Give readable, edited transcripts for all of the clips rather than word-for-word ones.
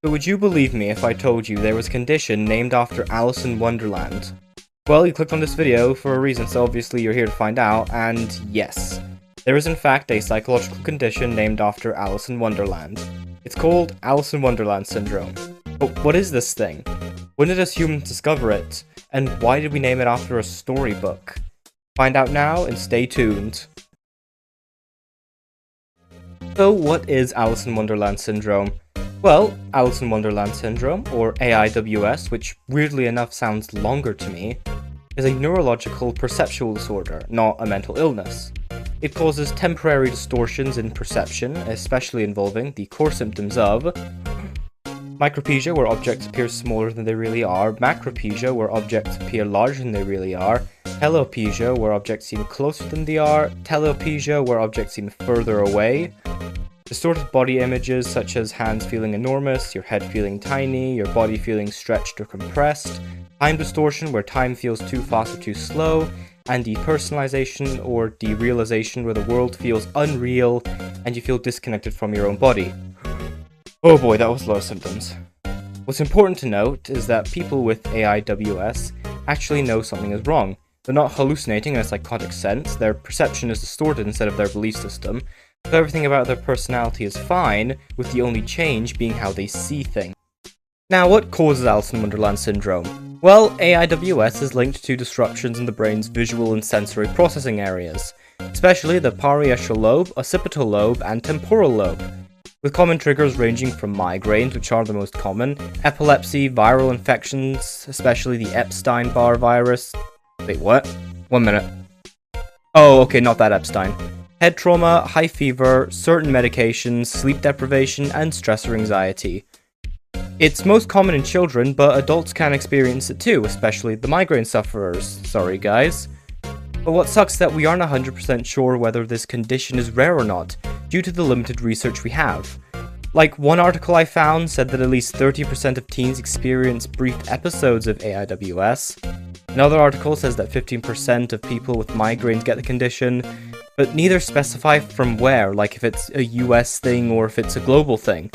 But would you believe me if I told you there was a condition named after Alice in Wonderland? Well, you clicked on this video for a reason, so obviously you're here to find out, and yes, there is in fact a psychological condition named after Alice in Wonderland. It's called Alice in Wonderland Syndrome. But what is this thing? When did us humans discover it? And why did we name it after a storybook? Find out now and stay tuned. So what is Alice in Wonderland Syndrome? Well, Alice in Wonderland Syndrome, or AIWS, which weirdly enough sounds longer to me, is a neurological perceptual disorder, not a mental illness. It causes temporary distortions in perception, especially involving the core symptoms of micropesia, where objects appear smaller than they really are, macropesia, where objects appear larger than they really are, teleopesia, where objects seem closer than they are, teleopesia, where objects seem further away, distorted body images such as hands feeling enormous, your head feeling tiny, your body feeling stretched or compressed, time distortion where time feels too fast or too slow, and depersonalization or derealization where the world feels unreal and you feel disconnected from your own body. Oh boy, that was a lot of symptoms. What's important to note is that people with AIWS actually know something is wrong. They're not hallucinating in a psychotic sense, their perception is distorted instead of their belief system, so everything about their personality is fine, with the only change being how they see things. Now, what causes Alice in Wonderland Syndrome? Well, AIWS is linked to disruptions in the brain's visual and sensory processing areas, especially the parietal lobe, occipital lobe, and temporal lobe, with common triggers ranging from migraines, which are the most common, epilepsy, viral infections, especially the Epstein-Barr virus. Wait, what? 1 minute. Oh, okay, not that Epstein. Head trauma, high fever, certain medications, sleep deprivation, and stress or anxiety. It's most common in children, but adults can experience it too, especially the migraine sufferers. Sorry guys. But what sucks is that we aren't 100% sure whether this condition is rare or not, due to the limited research we have. Like, one article I found said that at least 30% of teens experience brief episodes of AIWS. Another article says that 15% of people with migraines get the condition, but neither specify from where, like if it's a US thing or if it's a global thing.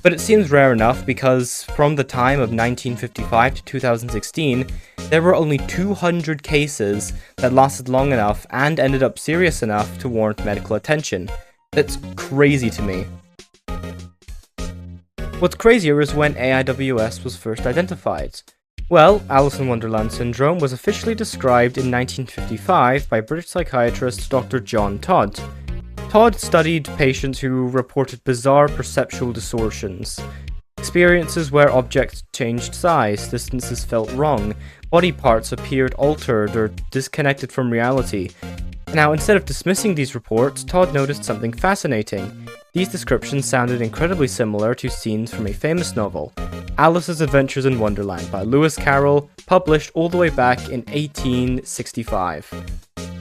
But it seems rare enough because from the time of 1955 to 2016, there were only 200 cases that lasted long enough and ended up serious enough to warrant medical attention. That's crazy to me. What's crazier is when AIWS was first identified. Well, Alice in Wonderland Syndrome was officially described in 1955 by British psychiatrist Dr. John Todd. Todd studied patients who reported bizarre perceptual distortions, experiences where objects changed size, distances felt wrong, body parts appeared altered or disconnected from reality. Now, instead of dismissing these reports, Todd noticed something fascinating. These descriptions sounded incredibly similar to scenes from a famous novel, Alice's Adventures in Wonderland by Lewis Carroll, published all the way back in 1865.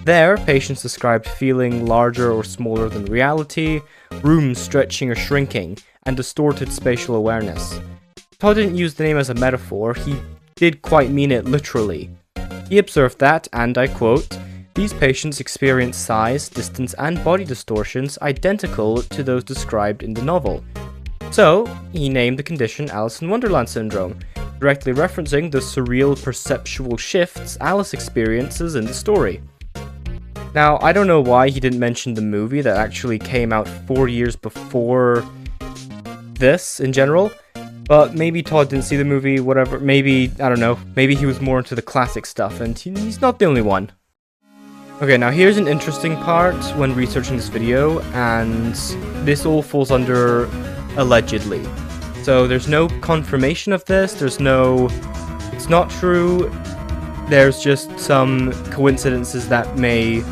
There, patients described feeling larger or smaller than reality, rooms stretching or shrinking, and distorted spatial awareness. Todd didn't use the name as a metaphor, he did quite mean it literally. He observed that, and I quote, "These patients experience size, distance, and body distortions identical to those described in the novel." So, he named the condition Alice in Wonderland Syndrome, directly referencing the surreal perceptual shifts Alice experiences in the story. Now, I don't know why he didn't mention the movie that actually came out 4 years before this in general, but maybe Todd didn't see the movie, whatever, maybe, I don't know, maybe he was more into the classic stuff, and he's not the only one. Okay, now here's an interesting part when researching this video, and this all falls under allegedly. So there's no confirmation of this, it's not true, there's just some coincidences that may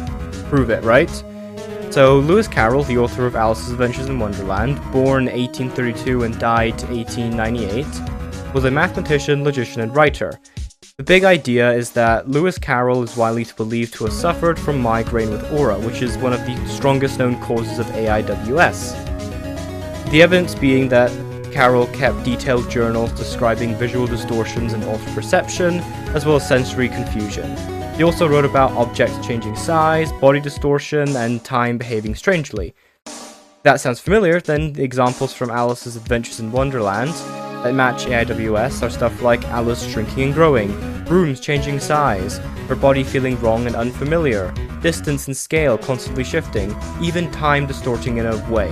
prove it, right? So Lewis Carroll, the author of Alice's Adventures in Wonderland, born 1832 and died 1898, was a mathematician, logician, and writer. The big idea is that Lewis Carroll is widely believed to have suffered from migraine with aura, which is one of the strongest known causes of AIWS. The evidence being that Carroll kept detailed journals describing visual distortions and altered perception, as well as sensory confusion. He also wrote about objects changing size, body distortion, and time behaving strangely. that sounds familiar, then the examples from Alice's Adventures in Wonderland that match AIWS are stuff like Alice shrinking and growing, rooms changing size, her body feeling wrong and unfamiliar, distance and scale constantly shifting, even time distorting in a way.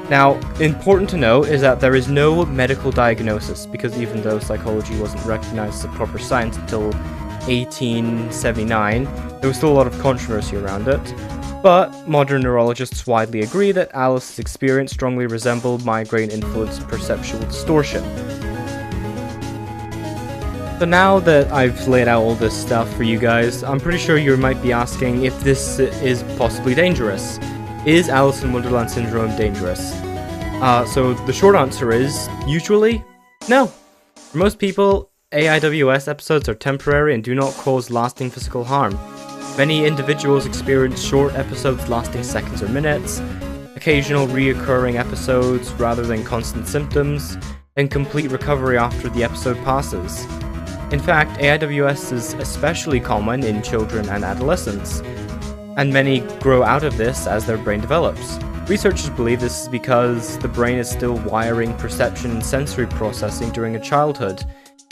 Now, important to note is that there is no medical diagnosis, because even though psychology wasn't recognized as a proper science until 1879, there was still a lot of controversy around it. But modern neurologists widely agree that Alice's experience strongly resembled migraine-influenced perceptual distortion. So now that I've laid out all this stuff for you guys, I'm pretty sure you might be asking if this is possibly dangerous. Is Alice in Wonderland Syndrome dangerous? So the short answer is, usually, no. For most people, AIWS episodes are temporary and do not cause lasting physical harm. Many individuals experience short episodes lasting seconds or minutes, occasional reoccurring episodes rather than constant symptoms, and complete recovery after the episode passes. In fact, AIWS is especially common in children and adolescents, and many grow out of this as their brain develops. Researchers believe this is because the brain is still wiring perception and sensory processing during a childhood,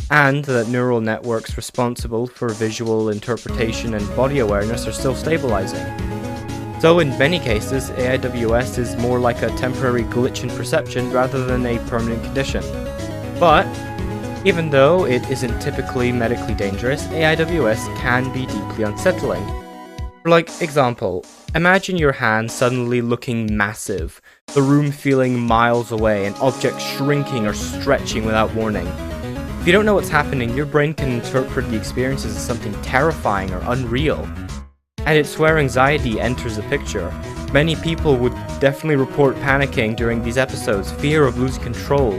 and that neural networks responsible for visual interpretation and body awareness are still stabilizing. So in many cases, AIWS is more like a temporary glitch in perception rather than a permanent condition. But even though it isn't typically medically dangerous, AIWS can be deeply unsettling. For example, imagine your hand suddenly looking massive, the room feeling miles away, and objects shrinking or stretching without warning. If you don't know what's happening, your brain can interpret the experiences as something terrifying or unreal. And it's where anxiety enters the picture. Many people would definitely report panicking during these episodes, fear of losing control,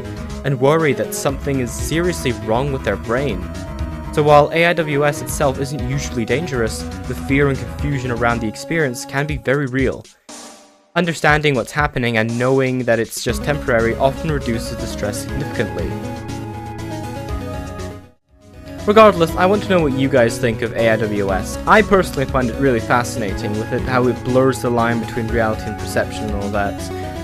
and worry that something is seriously wrong with their brain. So while AIWS itself isn't usually dangerous, the fear and confusion around the experience can be very real. Understanding what's happening and knowing that it's just temporary often reduces the stress significantly. Regardless, I want to know what you guys think of AIWS. I personally find it really fascinating with how it blurs the line between reality and perception and all that.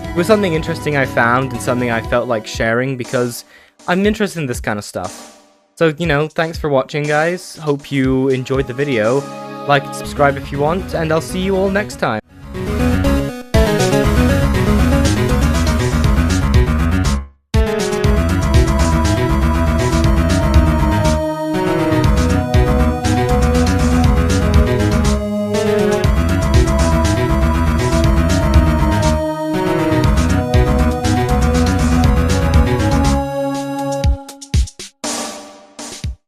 It was something interesting I found and something I felt like sharing because I'm interested in this kind of stuff. So, thanks for watching, guys. Hope you enjoyed the video. Like and subscribe if you want, and I'll see you all next time.